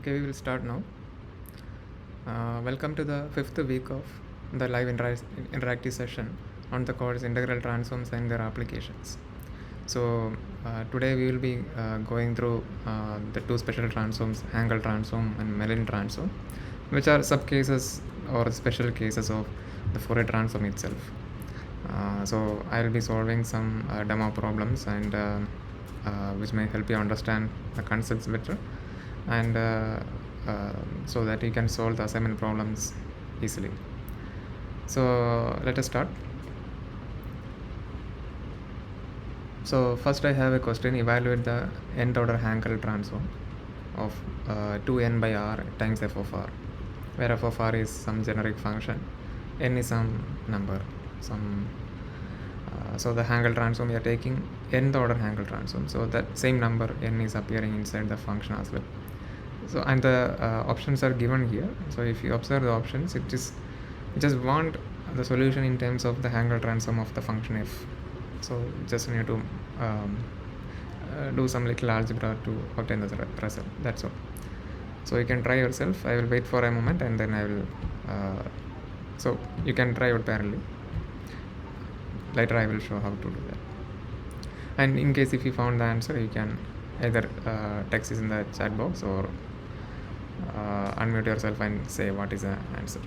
Okay, we will start now. Welcome to the fifth week of the live interactive session on the course Integral Transforms and their applications. So, today we will be going through the two special transforms, Hankel transform and Mellin transform, which are subcases or special cases of the Fourier transform itself. So, I will be solving some demo problems and which may help you understand the concepts better and so that you can solve the assignment problems easily. So let us start. So first I have a question: evaluate the nth order Hankel transform of 2n by r times f of r, where f of r is some generic function, n is some number, so the Hankel transform we are taking nth order Hankel transform, so that same number n is appearing inside the function as well. So and the options are given here. So if you observe the options, it just want the solution in terms of the Hankel transform of the function f. So just need to do some little algebra to obtain the result. That's all. So you can try yourself. I will wait for a moment and then I will so you can try out parallelly. Later I will show how to do that. And in case if you found the answer, you can either text is in the chat box or unmute yourself and say what is the answer.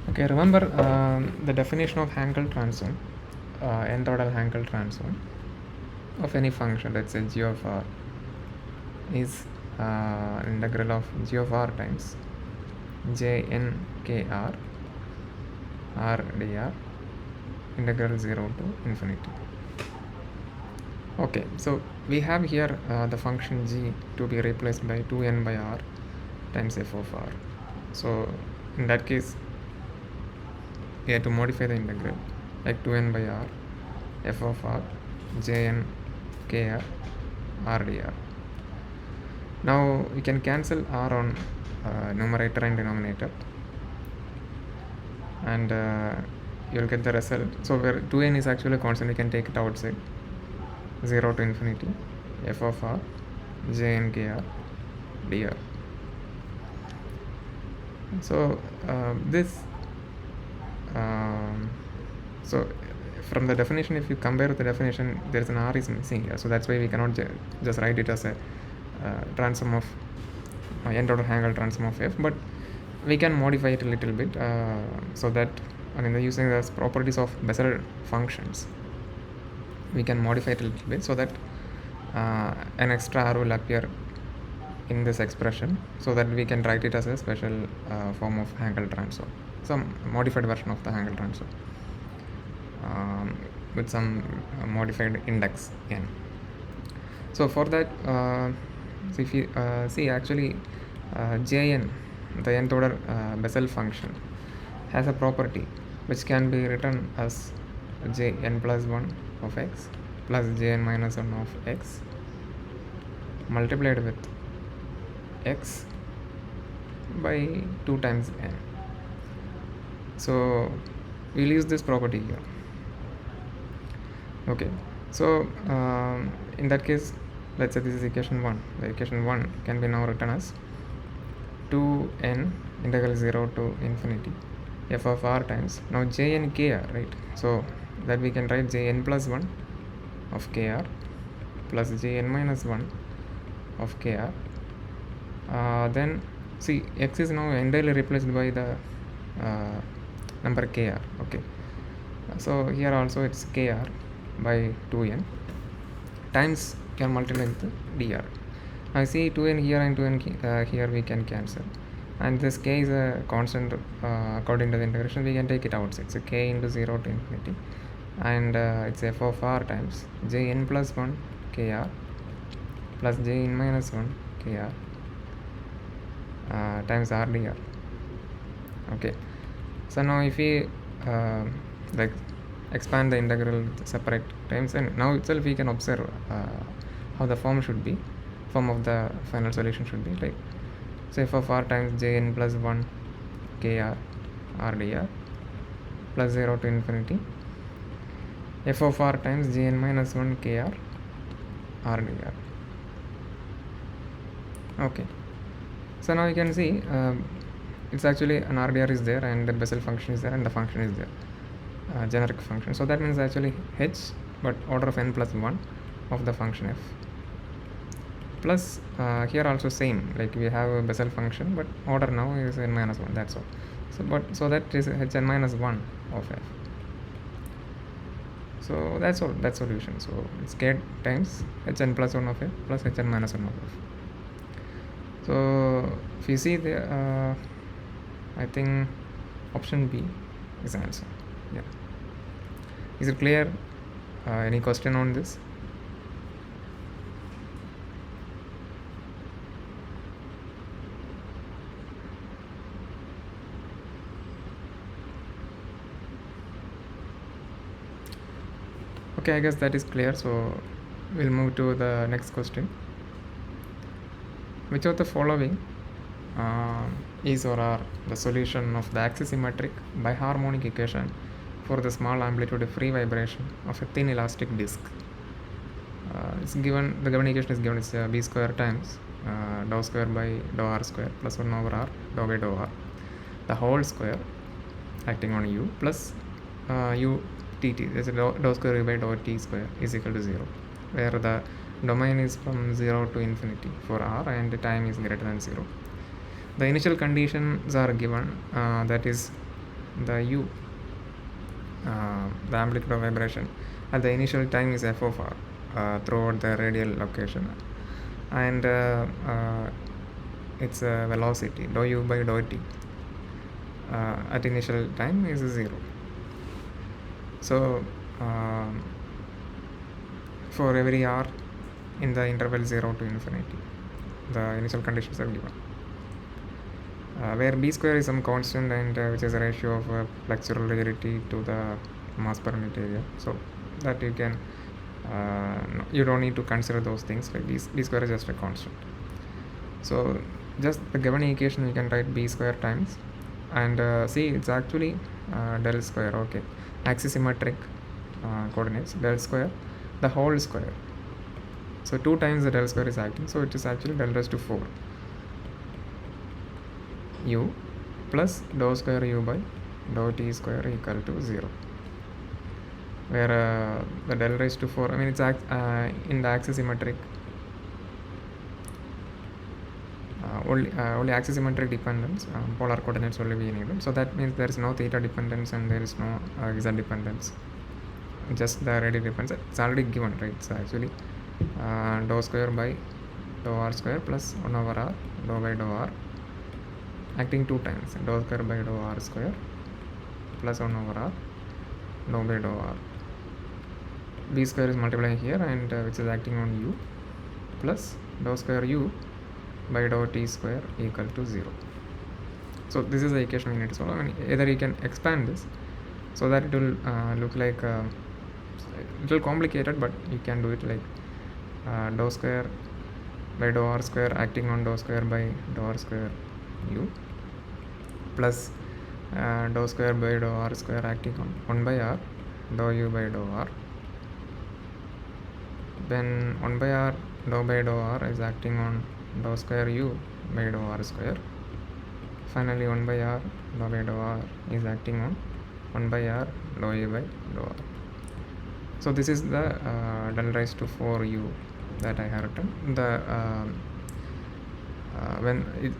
Okay, remember the definition of Hankel transform, nth order Hankel transform of any function, let's say g of r, is integral of g of r times j n k r r dr integral 0 to infinity. Okay, so we have here the function g to be replaced by 2n by r times f of r. So in that case, we have to modify the integral like 2n by r f of r jn kr r dr. Now we can cancel r on numerator and denominator, and you'll get the result. So where 2n is actually a constant, we can take it outside, 0 to infinity f of r jn kr dr. So this so from the definition, if you compare with the definition, there is an r is missing here, so that's why we cannot just write it as a transform of nth order Hankel transform of f, but we can modify it a little bit so that using the properties of Bessel functions, we can modify it a little bit so that an extra r will appear in this expression, so that we can write it as a special form of Hankel transform, some modified version of the Hankel transform with some modified index n. So for that, so if you see, actually jn, the nth order Bessel function, has a property which can be written as jn plus 1 of x plus jn minus 1 of x multiplied with x by 2 times n. So we'll use this property here. Okay, so in that case, let's say this is equation 1. The equation 1 can be now written as 2n integral 0 to infinity f of r times, now jn kr, right? So that we can write jn plus 1 of kr plus jn minus 1 of kr. Then see, x is now entirely replaced by the number kr. Okay, so here also it's kr by 2n times, can multiply with dr. I see 2n here and 2n here we can cancel, and this k is a constant according to the integration, we can take it outside. So k into 0 to infinity and it's f of r times jn plus 1 kr plus jn minus 1 kr times r dr. Okay, so now if we like expand the integral separate times, and now itself we can observe how the form of the final solution should be like, so f of r times jn plus 1 kr r dr plus 0 to infinity f of r times jn minus 1 kr r dr. Okay, so now you can see it's actually an RDR is there and the Bessel function is there and the function is there, generic function. So that means actually h, but order of n plus 1 of the function f. Plus here also same, like we have a Bessel function, but order now is n minus 1, that's all. So that is hn minus 1 of f. So that's all, that's solution. So it's k times hn plus 1 of f plus hn minus 1 of f. So if you see the I think option B is the answer. Yeah. Is it clear? Any question on this? Okay, I guess that is clear. So we'll move to the next question. Which of the following is or are the solution of the axisymmetric biharmonic equation for the small amplitude free vibration of a thin elastic disk? It's given, the given equation is given, it's b square times dou square by dou r square plus 1 over r dou by dou r, the whole square acting on u plus u tt, that's dou square u by dou t square is equal to 0, where the domain is from 0 to infinity for r and the time is greater than 0. The initial conditions are given, that is the u, the amplitude of vibration at the initial time is f of r throughout the radial location, and its velocity dou u by dou t at initial time is 0. So for every r in the interval 0 to infinity, the initial conditions are given, where b square is some constant and which is a ratio of flexural rigidity to the mass per unit area. So that you can you don't need to consider those things, like b square is just a constant. So just the given equation we can write b square times, and see it's actually del square. Okay, axisymmetric coordinates, del square the whole square. So 2 times the del square is acting, so it is actually del raised to 4 u plus dou square u by dou t square equal to 0, where the del raised to 4, I mean it's in the axisymmetric, only axisymmetric dependence, polar coordinates only we needed. So that means there is no theta dependence and there is no z dependence, just the radial dependence. It's already given, right? So actually dou square by dou r square plus 1 over r dou by dou r acting 2 times, dou square by dou r square plus 1 over r dou by dou r. B square is multiplying here and which is acting on u plus dou square u by dou t square equal to 0. So this is the equation we need to solve. I mean, either you can expand this so that it will look like a little complicated, but you can do it like dou square by dou r square acting on dou square by dou r square u plus dou square by dou r square acting on 1 by r dou u by dou r. Then 1 by r dou by dou r is acting on dou square u by dou r square. Finally 1 by r dou by dou r is acting on 1 by r dou u by dou r. So this is the del raised to 4 u that I have written. The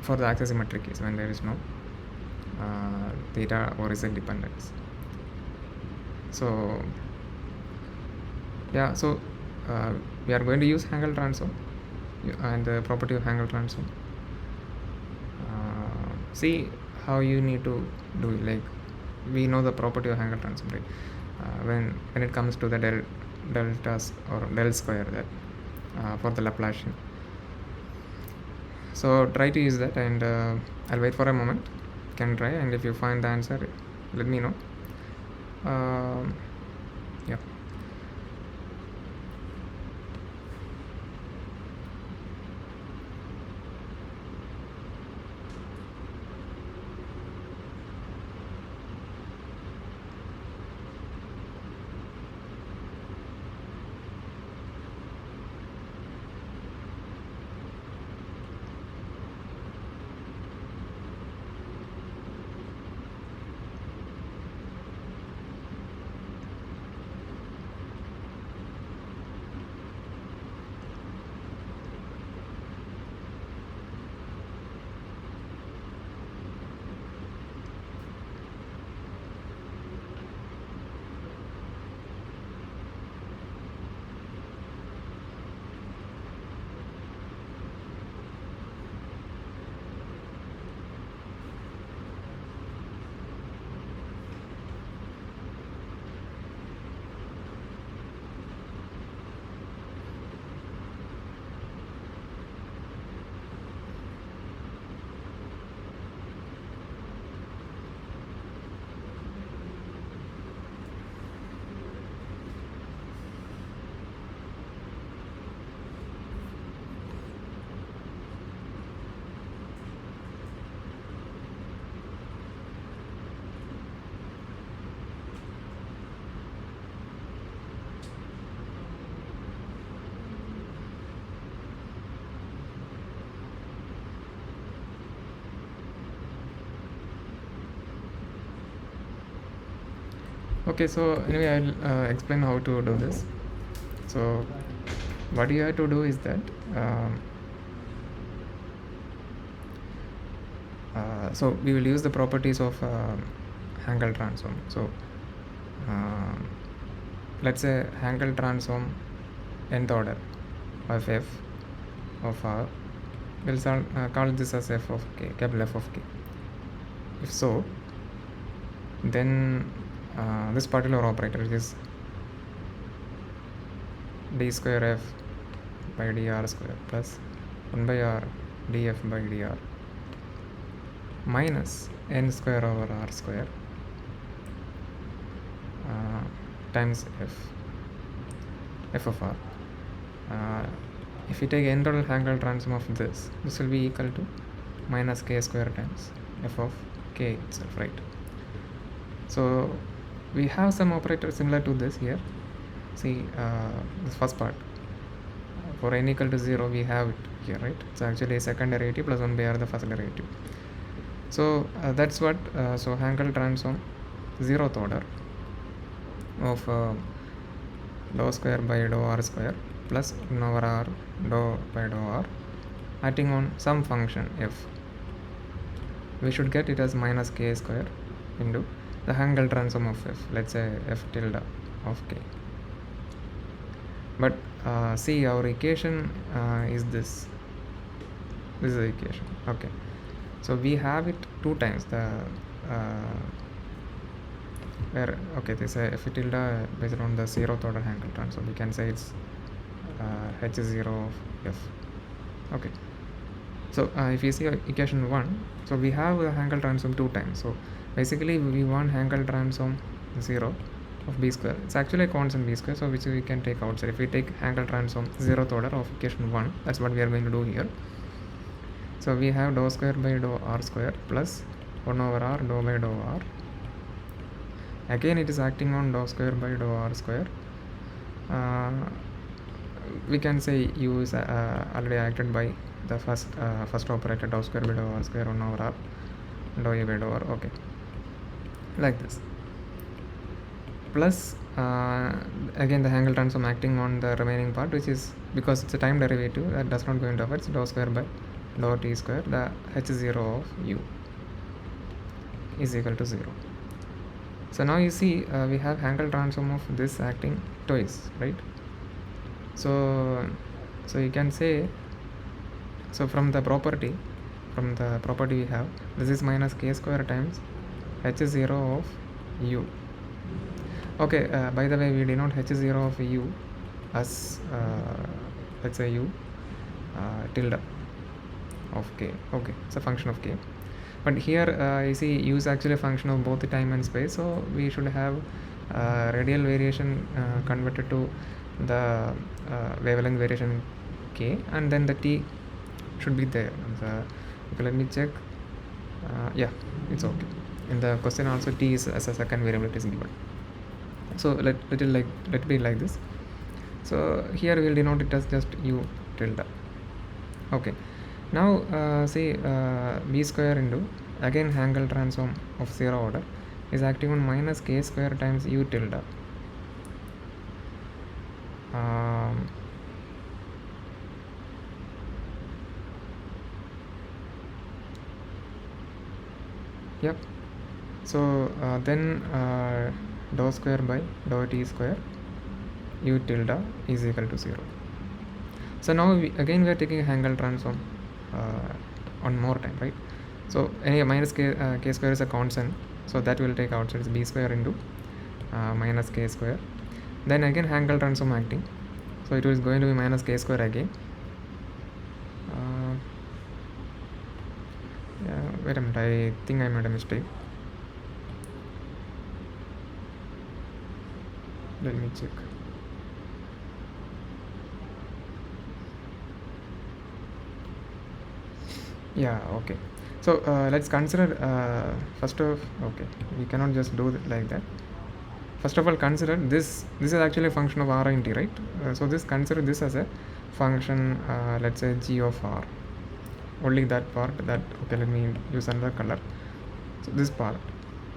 for the axisymmetric case, when there is no theta or z dependence. So yeah, so we are going to use Hankel transform and the property of Hankel transform. See how you need to do it. Like we know the property of Hankel transform, right? when it comes to the deltas or del square, that for the Laplacian. So try to use that, and I'll wait for a moment. You can try, and if you find the answer, let me know. Yeah. Okay, so anyway, I'll explain how to do this. So what you have to do is that so we will use the properties of Hankel transform. So uh, let's say Hankel transform nth order of f of r. We'll call this as f of k, capital F of k. If so, then this particular operator is d square f by dr square plus 1 by r df by dr minus n square over r square times f of r. If we take nth order Hankel transform of this will be equal to minus k square times f of k itself, right? So we have some operator similar to this here. See, this first part, for n equal to 0 we have it here, right? It's actually a second derivative plus 1 by r the first derivative. So that's what so Hankel transform 0th order of dou square by dou r square plus 1 over r dou by dou r acting on some function f. We should get it as minus k square into the Hankel transform of f, let's say f tilde of k. But see, our equation is this. This is the equation. Okay. So we have it two times. The where okay, this f tilde based on the 0th order Hankel transform. We can say it's h0 of f. Okay. So if you see equation 1, so we have the Hankel transform two times. So basically we want Hankel transform 0 of b square. It's actually a constant b square, so which we can take outside. If we take Hankel transform 0th order of equation 1, that's what we are going to do here. So we have dou square by dou r square plus 1 over r dou by dou r. Again it is acting on dou square by dou r square. We can say u is already acted by the first operator dou square by dou r square 1 over r dou a by dou r. Okay, like this. Plus again the Hankel transform acting on the remaining part, which is because it's a time derivative that does not go into effect. Dou square by dou t square, the h0 of u is equal to 0. So now you see we have Hankel transform of this acting twice, right? So you can say, so from the property we have, this is minus k square times h0 of u. Okay, by the way, we denote h0 of u as let's say u tilde of k. Okay, it's a function of k. But here you see u is actually a function of both time and space, so we should have radial variation converted to the wavelength variation k, and then the t should be there. Okay, let me check. Yeah, it's okay. In the question also t is as a second variable it is given. So let it be like this. So here we will denote it as just u tilde. Okay. Now see b square into again Hankel transform of 0 order is acting on minus k square times u tilde. Yep. So then dou square by dou t square u tilde is equal to 0. So now again we are taking Hankel transform on more time, right? So any minus k square is a constant, so that will take out, so it's b square into minus k square. Then again Hankel transform acting, so it is going to be minus k square again. Wait a minute, I think I made a mistake. Let me check. Yeah, okay. So let's consider first of, okay, we cannot just do it like that. First of all, consider this is actually a function of r and t, right? So this, consider this as a function, let's say g of r, only that part. That, okay, let me use another color. So this part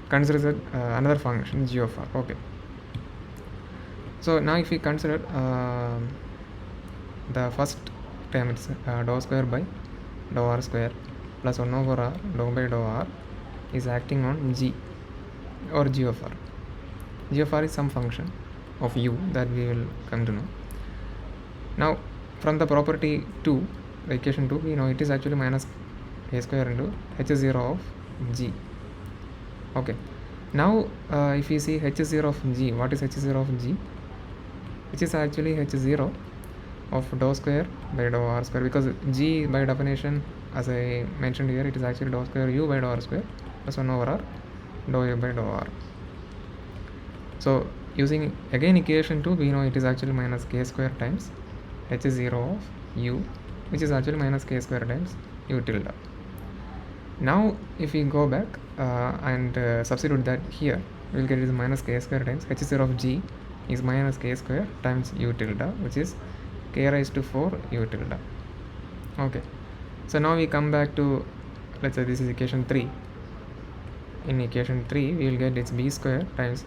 considers another function g of r. Okay, so now if we consider the first term, it's dou square by dou r square plus 1 over r dou by dou r is acting on g or g of r. G of r is some function of u that we will come to know. Now from the property 2, the equation 2, we know it is actually minus k square into h0 of g. Okay, now if you see h0 of g, what is h0 of g? Which is actually h0 of dou square by dou r square, because g by definition, as I mentioned here, it is actually dou square u by dou r square plus 1 over r dou u by dou r. So using again equation 2, we know it is actually minus k square times h0 of u, which is actually minus k square times u tilde. Now if we go back and substitute that here, we will get it as minus k square times h0 of g is minus k square times u tilde, which is k raised to 4 u tilde. Okay, so now we come back to, let's say this is equation 3. In equation 3, we will get its b square times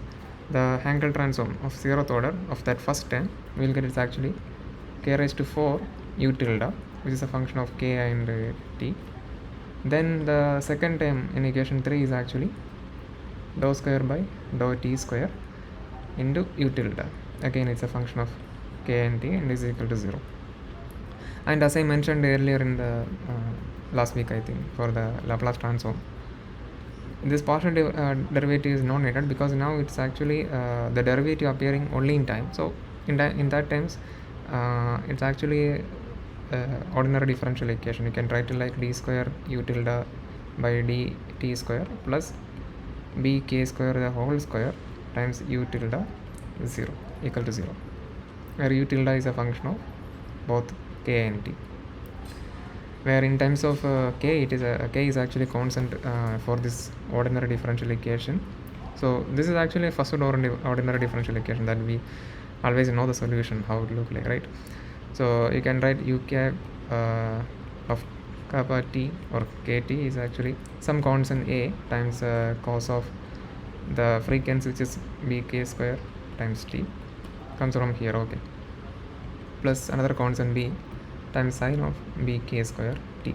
the Hankel transform of 0th order of that first term. We will get it's actually k raised to 4 u tilde, which is a function of k and t. Then the second term in equation 3 is actually dou square by dou t square into u tilde. Again, it's a function of k and t and is equal to 0. And as I mentioned earlier in the last week, I think, for the Laplace transform, this partial derivative is not needed, because now it's actually the derivative appearing only in time. So in that terms, it's actually ordinary differential equation. You can write it like d square u tilde by d t square plus b k square the whole square times u tilde 0 equal to 0, where u tilde is a function of both k and t, where in terms of k, it is k is actually constant for this ordinary differential equation. So this is actually a first order ordinary differential equation that we always know the solution, how it look like, right? So you can write u cap of kappa t or kt is actually some constant a times cos of the frequency, which is bk square times t, comes from here, okay, plus another constant b times sine of bk square t.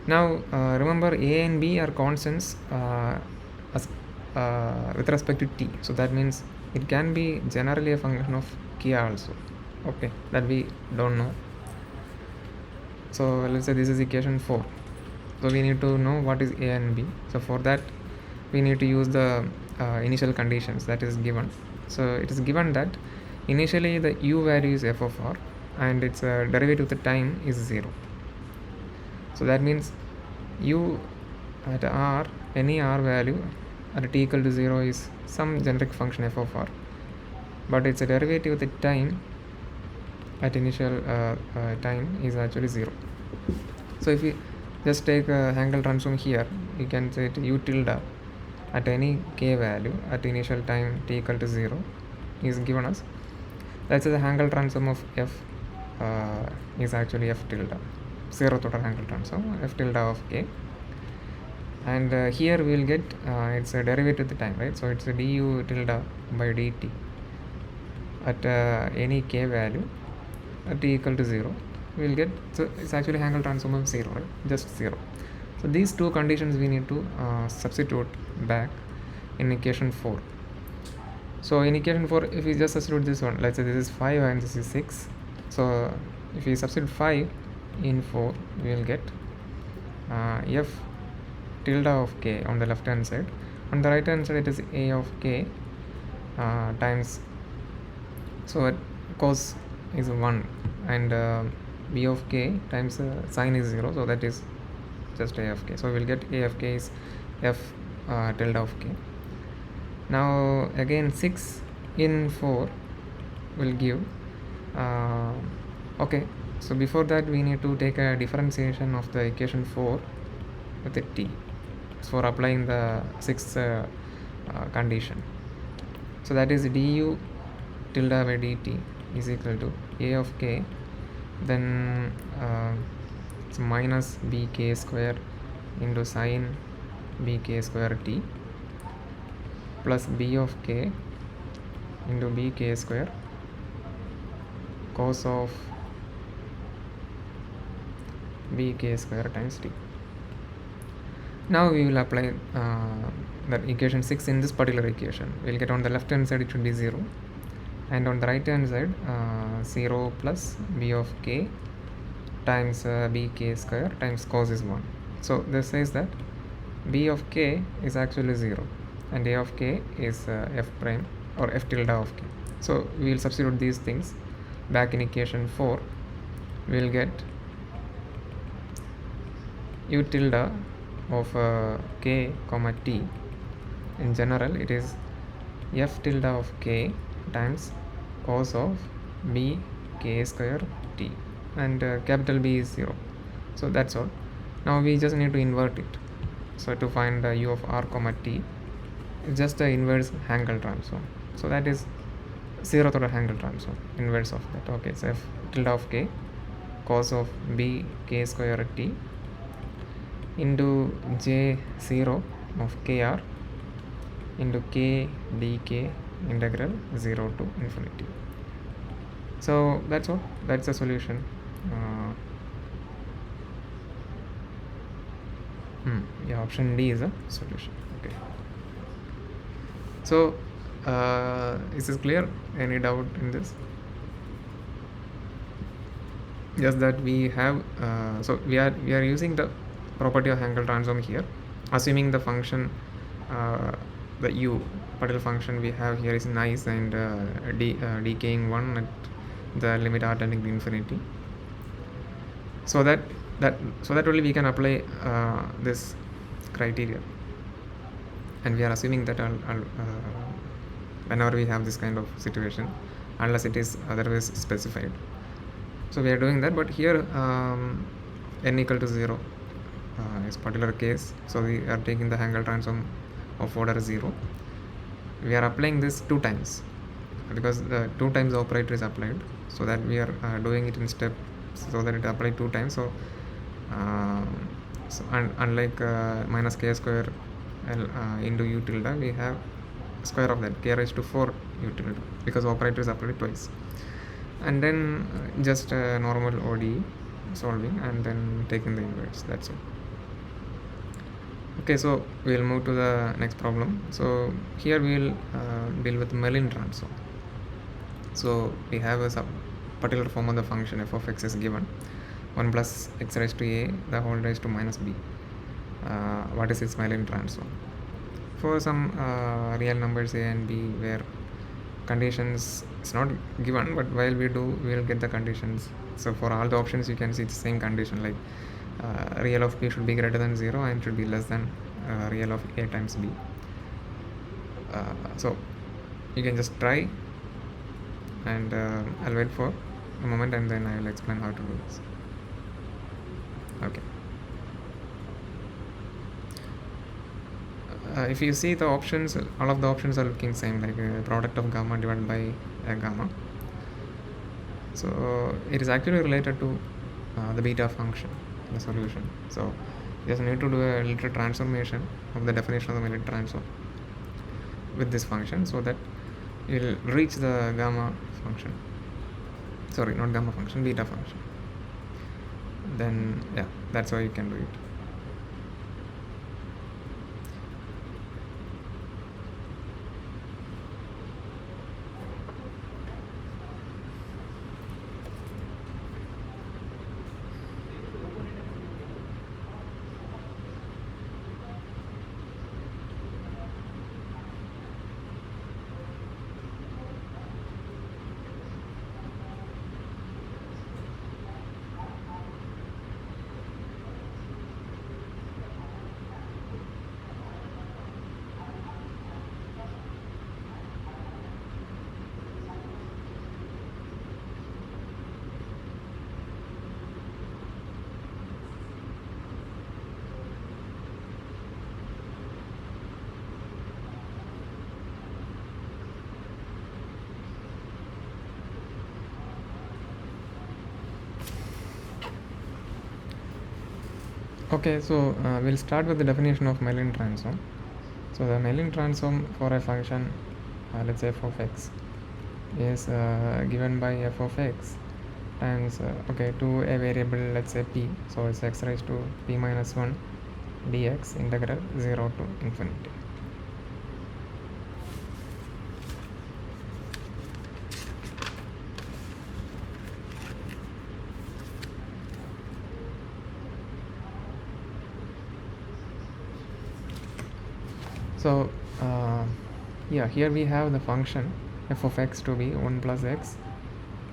Now remember, a and b are constants as with respect to t, so that means it can be generally a function of k also, okay, that we don't know. So let's say this is equation 4, so we need to know what is a and b. So for that, we need to use the initial conditions that is given. So it is given that initially the u value is f of r and its derivative with the time is 0. So that means u at r, any r value at t equal to 0 is some generic function f of r, but its derivative with the time at initial time is actually 0. So if we just take a Hankel transform here, you can say u tilde at any k value at initial time t equal to 0 is given us. Let's say the Hankel transform of f is actually f tilde, zeroth order Hankel transform f tilde of k, and here we will get its a derivative at the time, right? So it's a du tilde by dt at any k value at t equal to 0 we will get, so it's actually Hankel transform of 0, right? Just 0. So these two conditions we need to substitute back in equation 4. So in equation 4, if we just substitute this one, let's say this is 5 and this is 6. So if we substitute 5 in 4, we will get f tilde of k on the left hand side. On the right hand side, it is a of k times, so cos is 1 and b of k times sine is 0, so that is just a of k. So we will get a of k is f tilde of k. Now again 6 in 4 will give okay, so before that we need to take a differentiation of the equation 4 with a t for applying the sixth condition. So that is du tilde by dt is equal to a of k, then it's minus bk square into sine bk square t plus b of k into bk square cos of bk square times t. Now we will apply that equation 6 in this particular equation. We will get on the left hand side it should be 0, and on the right hand side 0 plus b of k times bk square times cos is 1. So this says that b of k is actually 0 and a of k is f prime or f tilde of k. So we will substitute these things back in equation 4. We will get u tilde of k comma t. In general it is f tilde of k times cos of b k square t, and capital B is 0. So that's all. Now we just need to invert it. So to find u of r comma t, it's just the inverse Hankel transform. So that is 0th order Hankel transform, inverse of that. Okay, it's f tilde of k cos of b k square t into j0 of kr into k dk integral 0 to infinity. So that's all. That's the solution. Yeah, option D is a solution. Okay. So is this clear? Any doubt in this? Just that we have so we are using the property of Hankel transform here, assuming the function the u particular function we have here is nice and decaying 1 at the limit r tending to infinity, so that only we can apply this criteria, and we are assuming that whenever we have this kind of situation, unless it is otherwise specified. So we are doing that, but here n equal to 0 is particular case, so we are taking the Hankel transform of order 0. We are applying this 2 times because the 2 times operator is applied, so that we are doing it in steps so that it applied 2 times. So unlike minus k square into u tilde, we have square of that k raised to 4 u tilde because operator is applied twice, and then just normal ODE solving and then taking the inverse. That's all. Okay, so we'll move to the next problem. So here we will deal with Mellin transform. So we have a particular form of the function f of x is given 1 plus x raised to a the whole raised to minus b. What is its Mellin transform? for some real numbers a and b where conditions it's not given, but while we do we will get the conditions. So for all the options you can see the same condition, like real of b should be greater than 0 and should be less than real of a times b. So you can just try, and I'll wait for a moment and then I will explain how to do this. Okay. If you see the options, all of the options are looking same, like product of gamma divided by gamma. So it is actually related to the beta function, the solution. So you just need to do a little transformation of the definition of the Mellin transform with this function, so that you will reach the gamma function. Sorry, not gamma function, beta function. Then yeah, that's how you can do it. Okay, so we'll start with the definition of Mellin transform. So the Mellin transform for a function, let's say f of x, is given by f of x times to a variable, let's say p. So it's x raised to p minus 1 dx integral 0 to infinity. So here we have the function f of x to be 1 plus x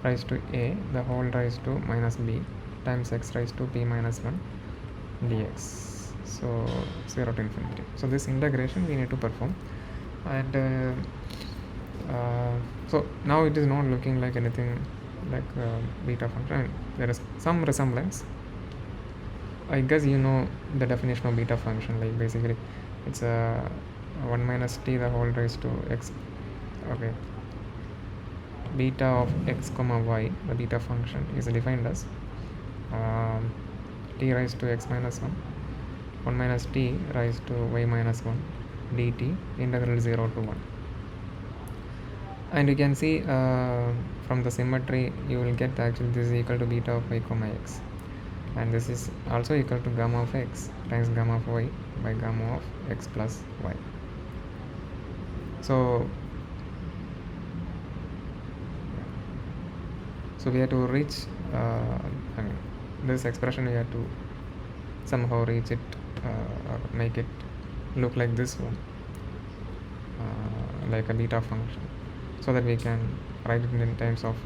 raised to a the whole raised to minus b times x raised to p minus 1 dx. So 0 to infinity. So this integration we need to perform, and so now it is not looking like anything like beta function. There is some resemblance. I guess you know the definition of beta function, like basically it's a 1 minus t the whole raised to x. Okay, beta of x comma y, the beta function, is defined as t raised to x minus 1 minus t raised to y minus 1 dt integral 0 to 1. And you can see from the symmetry you will get actually this is equal to beta of y comma x, and this is also equal to gamma of x times gamma of y by gamma of x plus y. So we have to reach this expression, we have to somehow reach it or make it look like this one, like a beta function, so that we can write it in terms of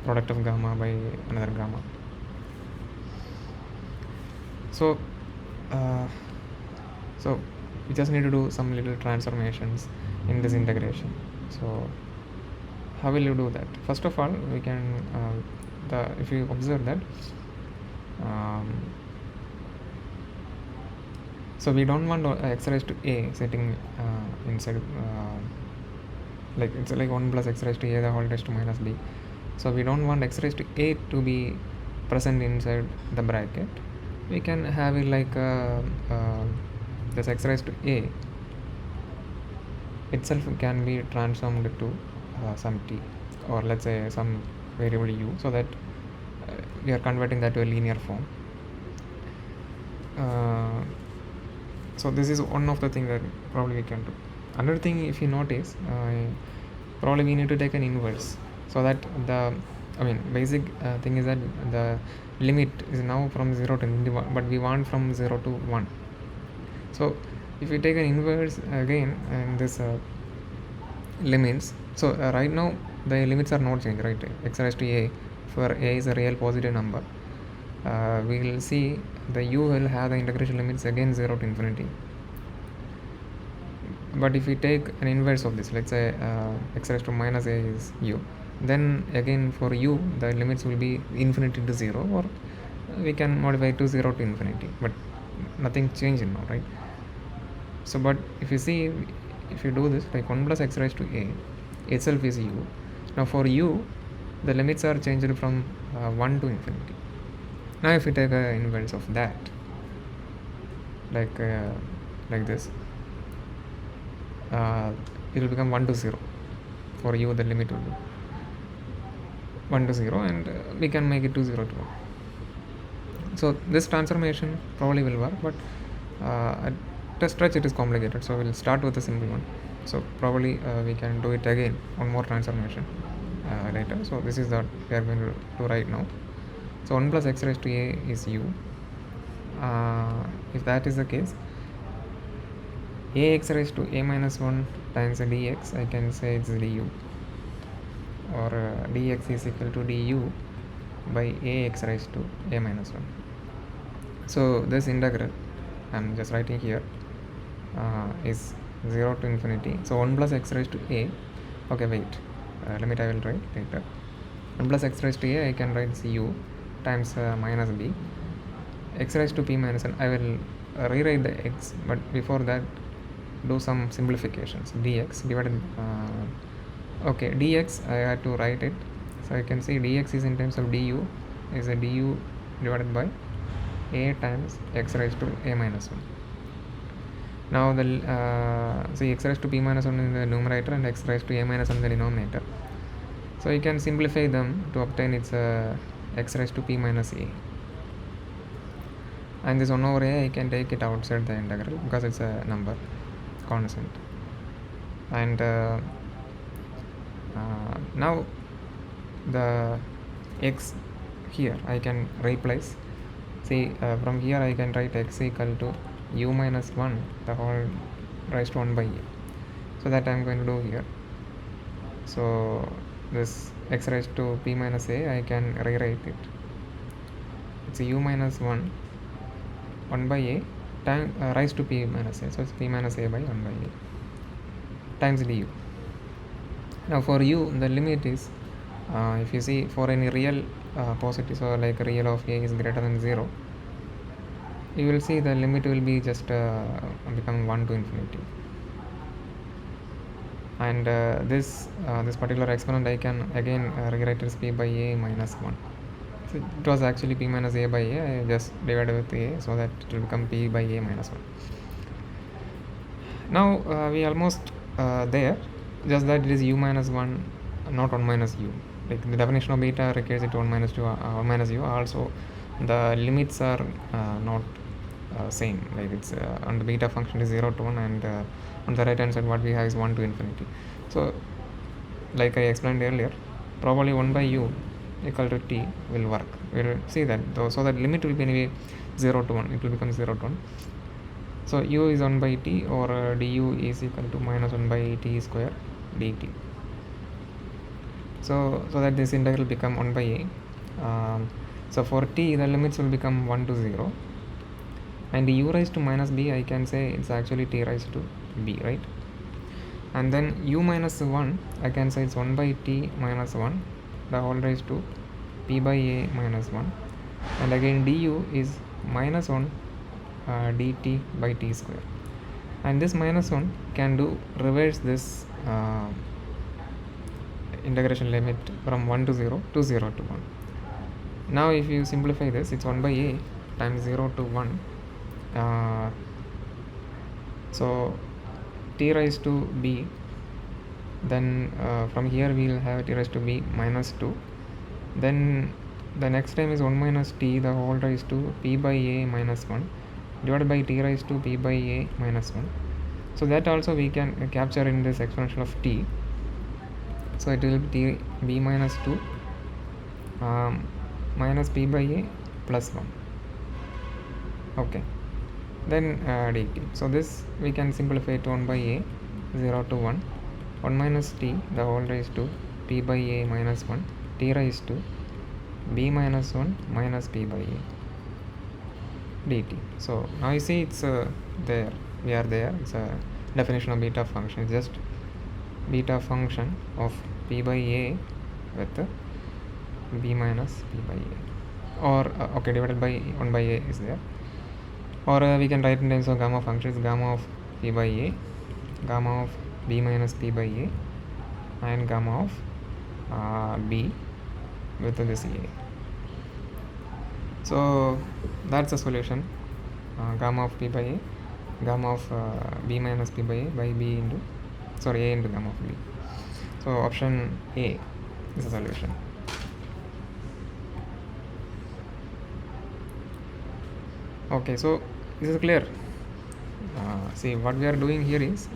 product of gamma by another gamma. So we just need to do some little transformations in this integration. So how will you do that? First of all, we can if you observe that so we don't want x raised to a sitting inside like it's like 1 plus x raised to a the whole raised to minus b. So we don't want x raised to a to be present inside the bracket. We can have it like this x raised to a itself can be transformed to some t, or let's say some variable u, so that we are converting that to a linear form. So this is one of the things that probably we can do. Another thing, if you notice, probably we need to take an inverse, so that the basic thing is that the limit is now from 0 to infinity, but we want from 0 to 1. So if you take an inverse again and this limits, so right now the limits are not changed, right? X raised to a, for a is a real positive number, we will see the u will have the integration limits again 0 to infinity. But if we take an inverse of this, let's say x raised to minus a is u, then again for u the limits will be infinity to 0, or we can modify to 0 to infinity, but nothing changed now, right? So but if you see, if you do this, like 1 plus x raised to a itself is u. Now for u the limits are changed from 1 to infinity. Now if we take an inverse of that, like this, it will become 1 to 0. For u the limit will be 1 to 0, and we can make it to 0 to 1. So this transformation probably will work, but at a stretch it is complicated, so we'll start with a simple one. So probably we can do it again, one more transformation later. So this is what we are going to do right now. So 1 plus x raised to a is u. If that is the case, ax raised to a minus 1 times dx, I can say it's du, or dx is equal to du by ax raised to a minus 1. So this integral, I'm just writing here, is 0 to infinity. So 1 plus x raised to a, okay wait, limit I will write later. 1 plus x raised to a, I can write u times minus b, x raised to p minus 1, I will rewrite the x, but before that do some simplifications. Dx divided, okay, dx I had to write it, so I can see dx is in terms of du, is a du divided by a times x raised to a minus 1. Now the see x raised to p minus 1 in the numerator and x raised to a minus 1 in the denominator, so you can simplify them to obtain its x raised to p minus a, and this 1 over a I can take it outside the integral because it's a number, constant. And now the x here I can replace. See, from here I can write x equal to u minus 1 the whole raised to 1 by a, so that I am going to do here. So this x raised to p minus a, I can rewrite it, it's u minus 1 by a time raised to p minus a, so it's p minus a by 1 by a times du. Now for u the limit is, if you see, for any real positive, so like real of a is greater than 0, you will see the limit will be just become 1 to infinity. And this particular exponent I can again rewrite as p by a minus 1. So it was actually p minus a by a, I just divided with a, so that it will become p by a minus 1. Now we almost there, just that it is u minus 1, not 1 minus u. Like the definition of beta requires it to 1 minus 2 1 minus u. Also the limits are not same, like it's on the beta function is 0 to 1, and on the right hand side what we have is 1 to infinity. So like I explained earlier, probably 1 by u equal to t will work. We will see that though, so that limit will be anyway 0 to 1, it will become 0 to 1. So u is 1 by t, or du is equal to minus 1 by t square dt. So that this integral become 1 by a. So for t the limits will become 1 to 0, and u raised to minus b, I can say it's actually t raised to b, right? And then u minus 1, I can say it's 1 by t minus 1 the whole raised to p by a minus 1, and again du is minus 1 dt by t square, and this minus 1 can do reverse this integration limit from 1 to 0 to 0 to 1. Now if you simplify this, it's 1 by a times 0 to 1, so t raised to b, then from here we will have t raised to b minus 2, then the next time is 1 minus t the whole raised to p by a minus 1 divided by t raised to p by a minus 1. So that also we can capture in this exponential of t, so it will be t b minus 2 minus p by a plus 1. Okay, then dt. So this we can simplify to 1 by a 0 to 1 1 minus t the whole raised to p by a minus 1 t raised to b minus 1 minus p by a dt. So now you see it's there, we are there, it's a definition of beta function. It's just beta function of p by a with b minus p by a, or okay, divided by 1 by a is there, or we can write in terms of gamma functions, gamma of p by a, gamma of b minus p by a, and gamma of b with this a. So that's the solution, gamma of p by a, gamma of b minus p by a by b into, sorry, a into gamma of b. So option a is the solution. Okay, so this is clear. See, what we are doing here is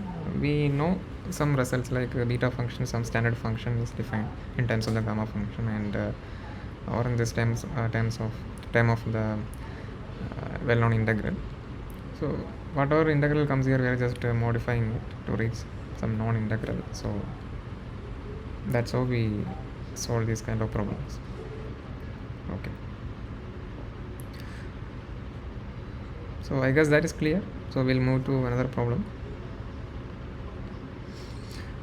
we know some results like beta function, some standard function is defined in terms of the gamma function, and or in this term of the well-known integral. So whatever integral comes here, we are just modifying it to reach some non-integral. So that's how we solve these kind of problems. Okay, so I guess that is clear. So we'll move to another problem.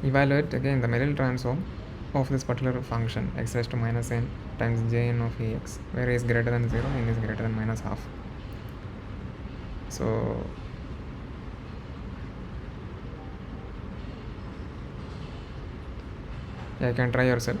Evaluate again the Mellin transform of this particular function x raised to minus n times jn of ax, where a is greater than 0 and n is greater than minus half. So yeah, you can try yourself.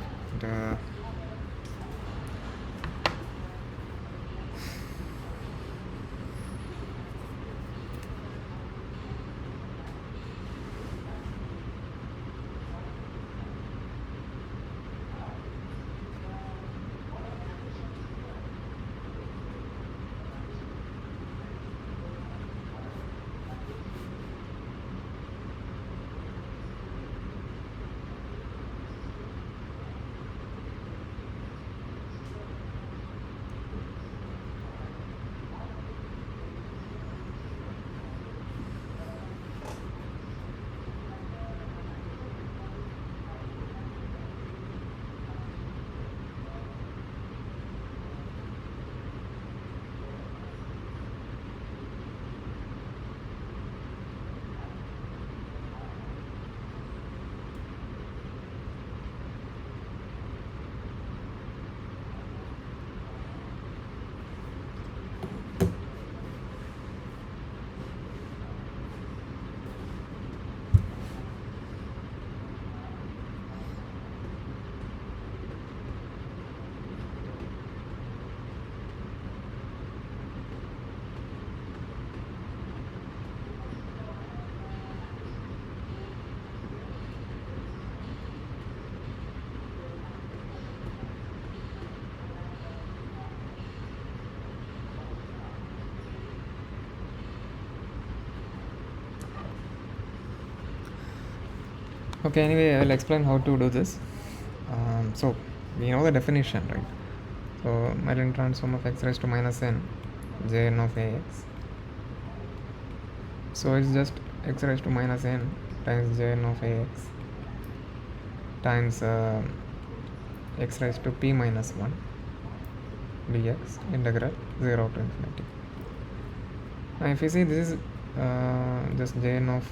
okay, anyway, I will explain how to do this. So we know the definition, right? So Mellin transform of x raised to minus n jn of ax. So it's just x raised to minus n times jn of ax times x raised to p minus 1 dx integral 0 to infinity. Now if you see, this is just jn of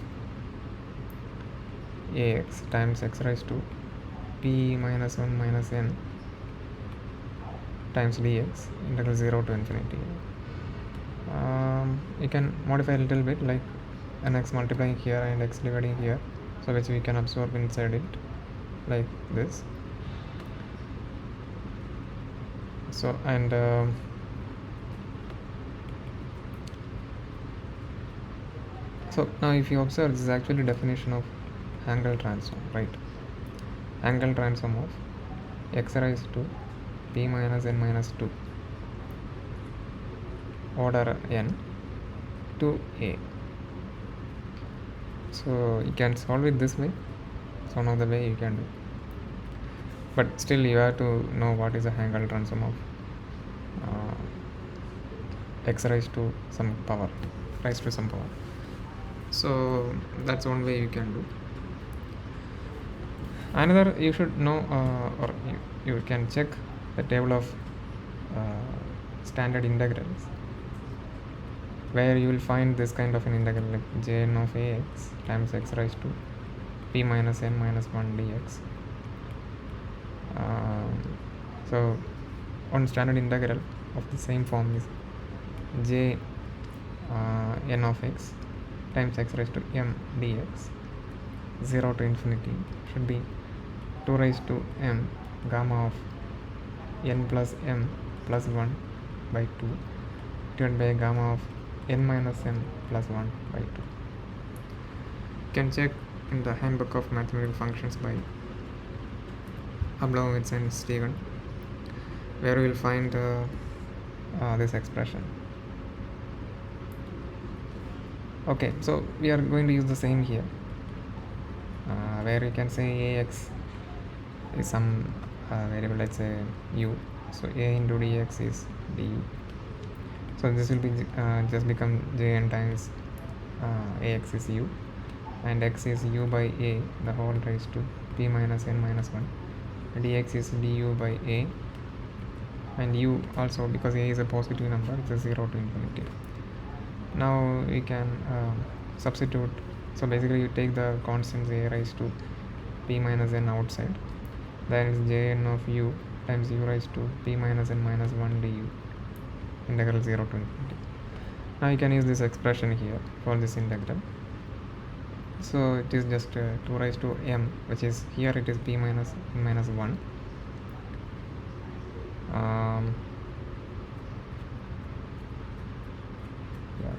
ax times x raised to p minus 1 minus n times dx integral 0 to infinity. You can modify a little bit, like an x multiplying here and x dividing here, so which we can absorb inside it like this. So and so now if you observe, this is actually definition of Hankel transform, right? Hankel transform of x raised to p minus n minus 2 order n to a. So you can solve it this way. It's one of the way you can do, but still you have to know what is the Hankel transform of x raised to some power. raised to some power. So that's one way you can do. Another, you should know, or you can check the table of standard integrals, where you will find this kind of an integral like jn of ax times x raised to p minus n minus 1 dx. So one standard integral of the same form is j n of x times x raised to m dx, 0 to infinity, should be 2 raised to m gamma of n plus m plus 1 by 2 divided by gamma of n minus m plus 1 by 2. You can check in the handbook of mathematical functions by Abramowitz and Steven, where we will find this expression. Okay, so we are going to use the same here, where you can say ax is some variable, let's say u. So a into dx is du. So this will be just become jn times ax is u, and x is u by a the whole raised to p minus n minus 1. Dx is du by a, and u also, because a is a positive number, it's a 0 to infinity. Now we can substitute. So basically you take the constants a raised to p minus n outside, then it's jn of u times u raised to p minus n minus 1 du, integral 0 to infinity. Now you can use this expression here for this integral. So it is just 2 raised to m, which is here it is p minus n minus 1.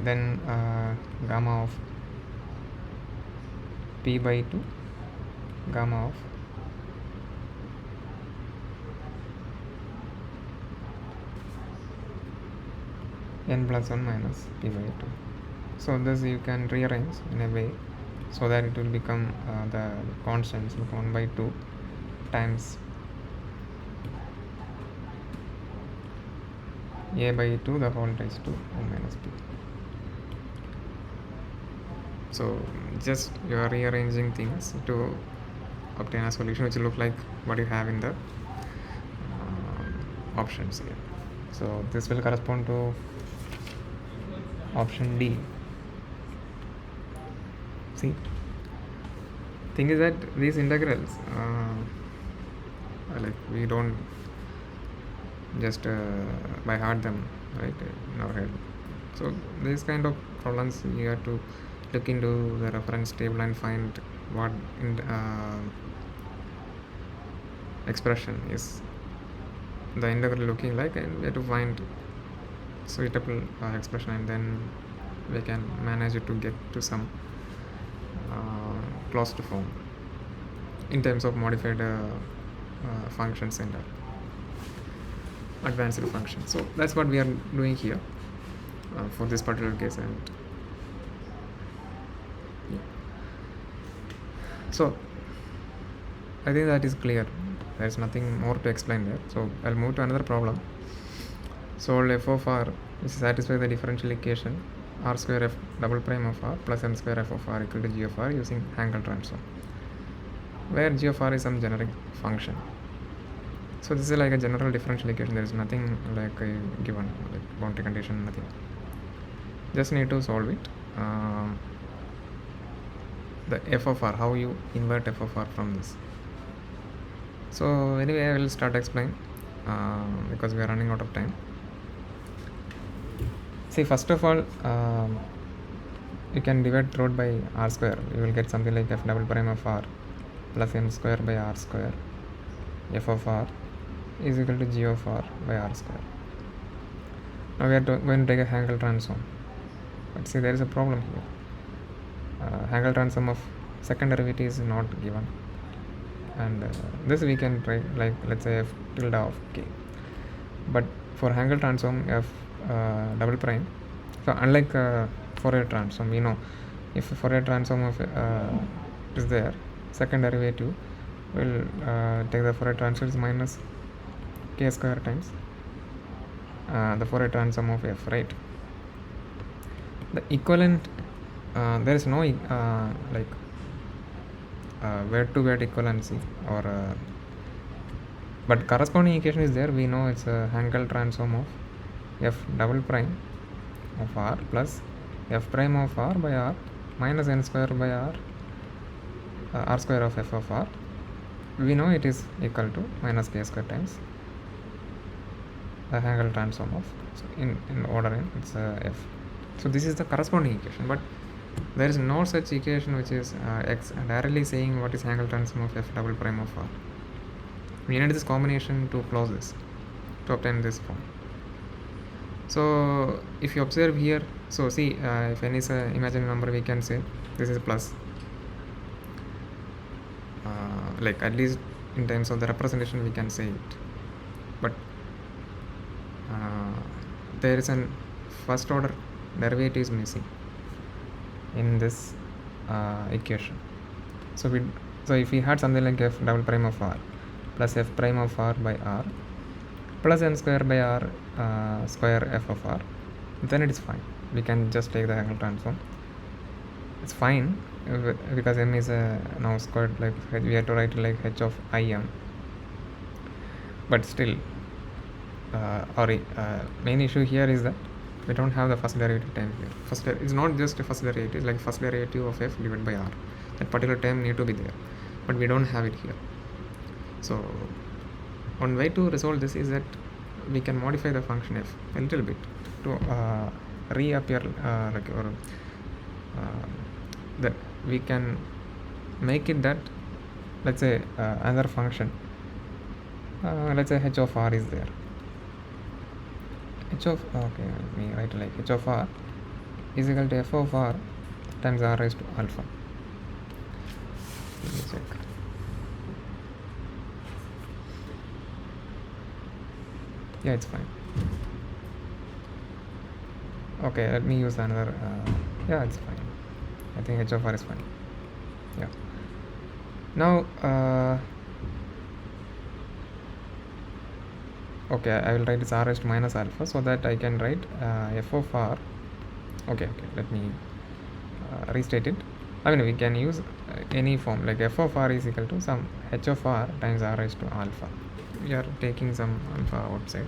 Then gamma of p by 2 gamma of n plus 1 minus p by 2. So this you can rearrange in a way so that it will become the constants 1 by 2 times a by 2 the whole raised to 1 minus p. So just you are rearranging things to obtain a solution which will look like what you have in the options here. So this will correspond to option D. See, thing is that these integrals like we don't just by heart them right in our head. So these kind of problems you have to look into the reference table and find what expression is the integral looking like, and we have to find suitable expression, and then we can manage it to get to some closed form in terms of modified functions and advanced functions. So that's what we are doing here for this particular case. And yeah. So I think that is clear. There's nothing more to explain there. So I'll move to another problem. Solve f of r which satisfies the differential equation r square f double prime of r plus m square f of r equal to g of r using Hankel transform, where g of r is some generic function. So this is like a general differential equation. There is nothing like a given like boundary condition, nothing. Just need to solve it. The f of r, how you invert f of r from this. So anyway, I will start explain because we are running out of time. See, first of all, you can divide throughout by r square. You will get something like f double prime of r plus m square by r square. F of r is equal to g of r by r square. Now we are going to take a Hankel transform. But see, there is a problem here. Hankel transform of second derivative is not given, and this we can try like, let's say f tilde of k. But for Hankel transform f double prime, so unlike Fourier transform, we know if Fourier transform of is there, second derivative will take the Fourier transform is minus k square times the Fourier transform of f, right? The equivalent, there is no like word to word equivalency, or but corresponding equation is there. We know it's a Hankel transform of f double prime of r plus f prime of r by r minus n square by r square of f of r. We know it is equal to minus k square times the Hankel transform of, so in order n, it's f. So this is the corresponding equation, but there is no such equation which is directly saying what is Hankel transform of f double prime of r. We need this combination to close this, to obtain this form. So if you observe here, so see, if n is an imaginary number, we can say this is plus, like at least in terms of the representation we can say it. But there is an first order derivative is missing in this equation. So if we had something like f double prime of r plus f prime of r by r plus n square by r square f of r, then it is fine. We can just take the Hankel transform. It's fine because m is now squared, like we have to write it like h of im. But still, our main issue here is that we don't have the first derivative term here. It's not just a first derivative, it's like first derivative of f divided by r. That particular term need to be there, but we don't have it here. So one way to resolve this is that we can modify the function f a little bit to reappear like, or that we can make it that, let's say another function, let's say h of r is there. H of, okay, let me write like h of r is equal to f of r times r raised to alpha. Let me check. Yeah, it's fine. Okay, let me use another. Yeah, it's fine. I think h of r is fine. Yeah. Now, okay, I will write this r raised to minus alpha so that I can write f of r. Okay, let me restate it. I mean, we can use any form, like f of r is equal to some h of r times r raised to alpha. We are taking some alpha outside,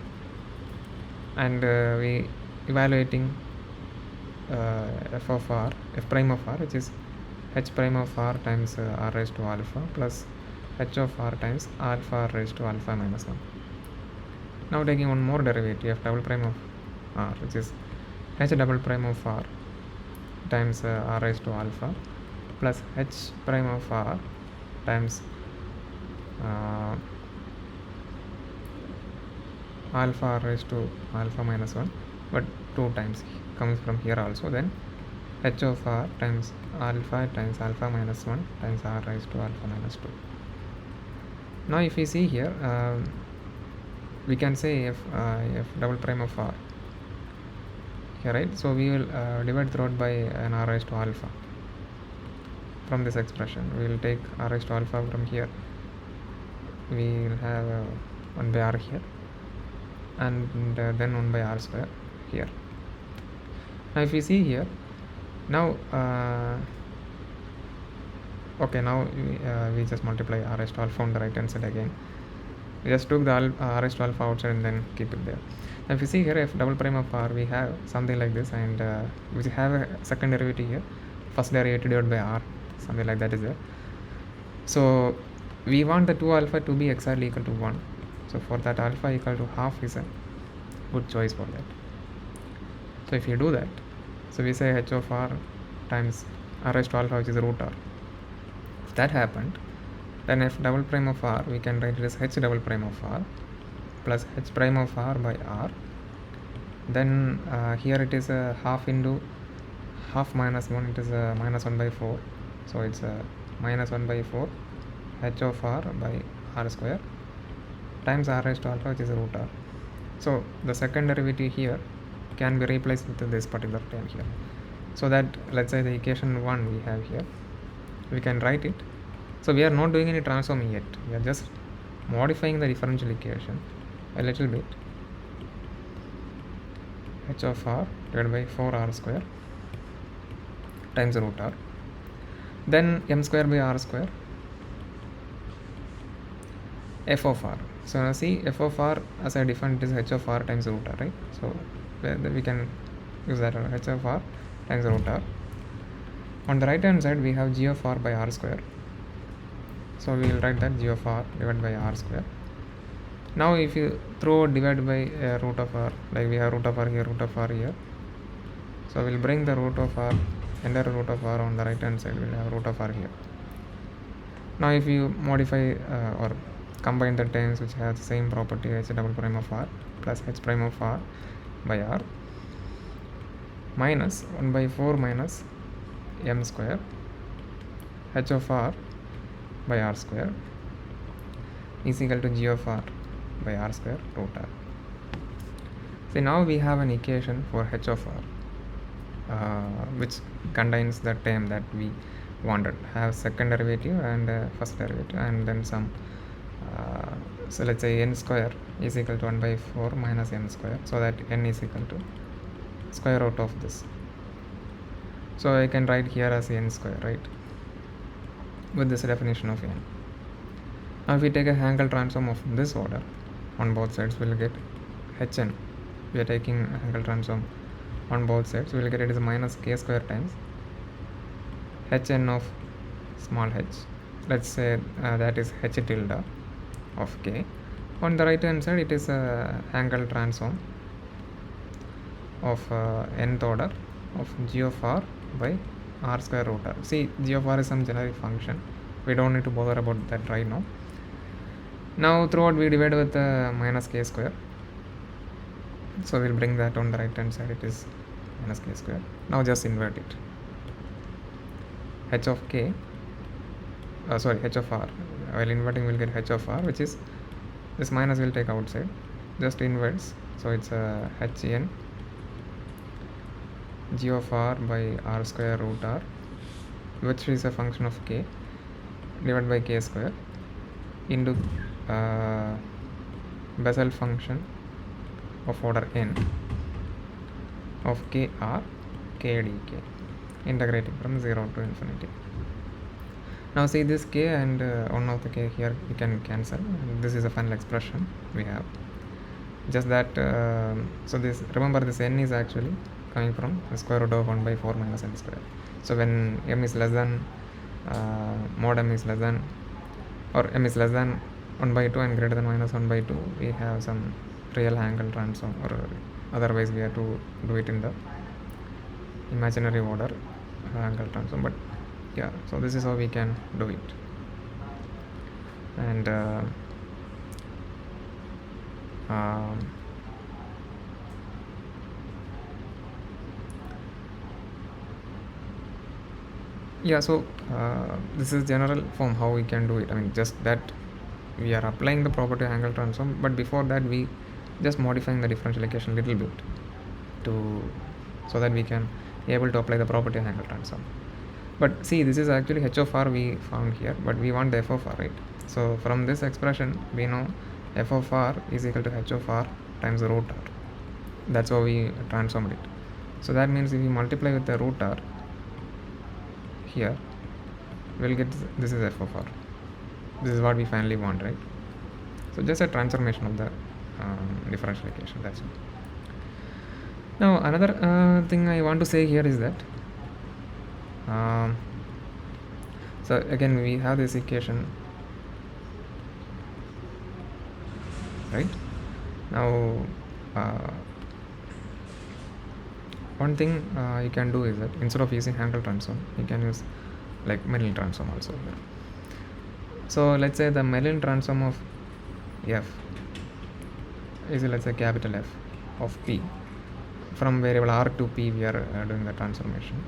and we evaluating f of r, f prime of r, which is h prime of r times r raised to alpha plus h of r times alpha raised to alpha minus 1. Now taking one more derivative, f double prime of r, which is h double prime of r times r raised to alpha plus h prime of r times alpha r raised to alpha minus 1, but 2 times comes from here also. Then h of r times alpha minus 1 times r raised to alpha minus 2. Now if we see here, we can say f double prime of r here, right? So we will divide throughout by an r raised to alpha. From this expression we will take r raised to alpha from here. We will have 1 by r here, and then 1 by r square here. Now if we see here, now okay, now we just multiply r raised to alpha on the right hand side again. We just took the r raised to alpha outside and then keep it there. Now if you see here, f double prime of r, we have something like this, and we have a second derivative here, first derivative divided by r, something like that is there. So we want the 2 alpha to be exactly equal to 1. So for that, alpha equal to half is a good choice for that. So if you do that, so we say h of r times r raised to alpha, which is root r. If that happened, then f double prime of r, we can write it as h double prime of r plus h prime of r by r. Then here it is a half into half minus 1, it is a minus 1 by 4. So it's a minus 1 by 4 h of r by r square times r raised to alpha, which is root r. So the second derivative here can be replaced with this particular term here. So that, let's say the equation 1 we have here, we can write it. So we are not doing any transform yet, we are just modifying the differential equation a little bit. H of r divided by 4r square times root r. Then m square by r square f of r. So now see, f of r as I defined is h of r times root r, right? So we can use that h of r times root r. On the right hand side we have g of r by r square. So we will write that g of r divided by r square. Now if you throw divide by root of r, like we have root of r here, root of r here. So we'll bring the root of r, entire root of r on the right hand side, we'll have root of r here. Now if you modify or combine the terms which have the same property, h double prime of r plus h prime of r by r minus 1 by 4 minus m square h of r by r square is equal to g of r by r square root r. So now we have an equation for h of r which contains the term that we wanted, have second derivative and first derivative, and then some so let's say n square is equal to 1 by 4 minus n square, so that n is equal to square root of this. So I can write here as n square, right, with this definition of n. Now if we take a Hankel transform of this order on both sides, we'll get hn. We are taking a Hankel transform on both sides, we will get it is minus k square times hn of small h. Let's say that is h tilde of k. On the right hand side it is a Hankel transform of nth order of g of r by r square root r. See, g of r is some generic function, we don't need to bother about that right now. Now throughout we divide with minus k square, so we'll bring that on the right hand side, it is minus k square. Now just invert it, h of k h of r, while inverting we'll get h of r, which is this minus will take outside, just inverts, so it's hn g of r by r square root r, which is a function of k, divided by k square into Bessel function of order n of k r k dk, integrating from 0 to infinity. Now see this k and one of the k here we can cancel, and this is a final expression we have. Just that so this, remember this n is actually coming from the square root of 1 by 4 minus n square. So when m is less than mod m is less than, or m is less than 1 by 2 and greater than minus 1 by 2, we have some real Hankel transform, or otherwise we have to do it in the imaginary order Hankel transform. But yeah, so this is how we can do it. And yeah, so this is general form how we can do it. I mean, just that we are applying the property Hankel transform, but before that we just modifying the differential equation little bit to, so that we can able to apply the property Hankel transform. But see, this is actually h of r we found here, but we want the f of r, right? So from this expression we know f of r is equal to h of r times root r. That's how we transformed it. So that means if we multiply with the root r here, we'll get this is f of r. This is what we finally want, right? So just a transformation of the differential equation, that's it. Now another thing I want to say here is that so again we have this equation, right? Now one thing you can do is that instead of using Hankel transform, you can use like Mellin transform also here. So let's say the Mellin transform of f is, let's say, capital F of p. From variable r to p we are doing the transformation.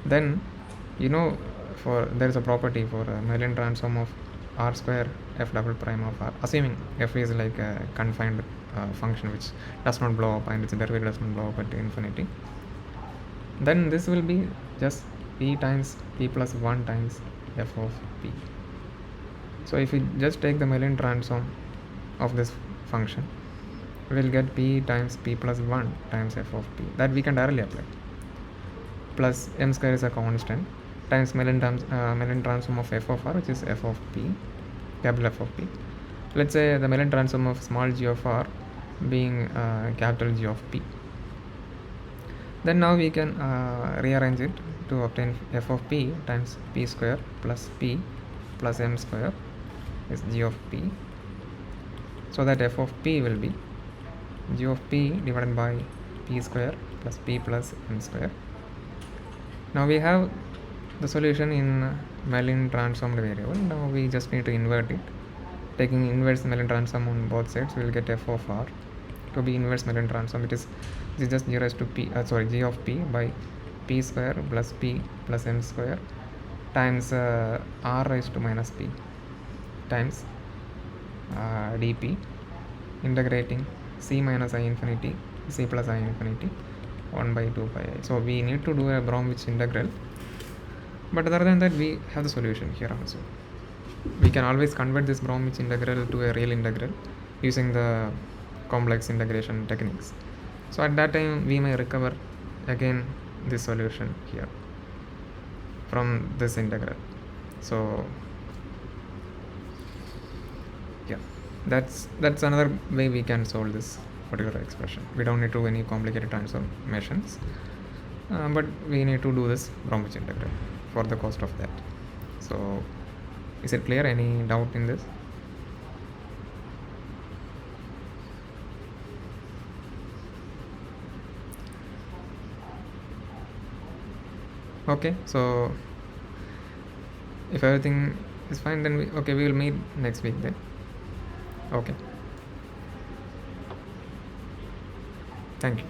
Then for there is a property for Mellin transform of r square f double prime of r, assuming f is like a confined function which does not blow up and its derivative does not blow up at infinity. Then this will be just p times p plus 1 times f of p. So if we just take the Mellin transform of this function, we will get p times p plus 1 times f of p, that we can directly apply, plus m square is a constant times Mellin transform of f of r, which is f of p, capital F of p. Let's say the Mellin transform of small g of r being capital G of p. Then now we can rearrange it to obtain f of p times p square plus p plus m square is g of p, so that f of p will be g of p divided by p square plus p plus m square. Now we have the solution in Mellin transformed variable. Now we just need to invert it. Taking inverse Mellin transform on both sides, we will get f of r to be inverse Mellin transform. It is just 0 raised to p, g of p by p square plus p plus m square times r raised to minus p times dp, integrating c minus I infinity c plus I infinity 1 by 2 pi I. So we need to do a Bromwich integral, but other than that we have the solution here also. We can always convert this Bromwich integral to a real integral using the complex integration techniques. So at that time we may recover again this solution here from this integral. So yeah, that's another way we can solve this particular expression. We don't need to do any complicated transformations, but we need to do this Bromwich integral for the cost of that. So is it clear? Any doubt in this? Okay, so if everything is fine, then we will meet next week then. Okay, thank you.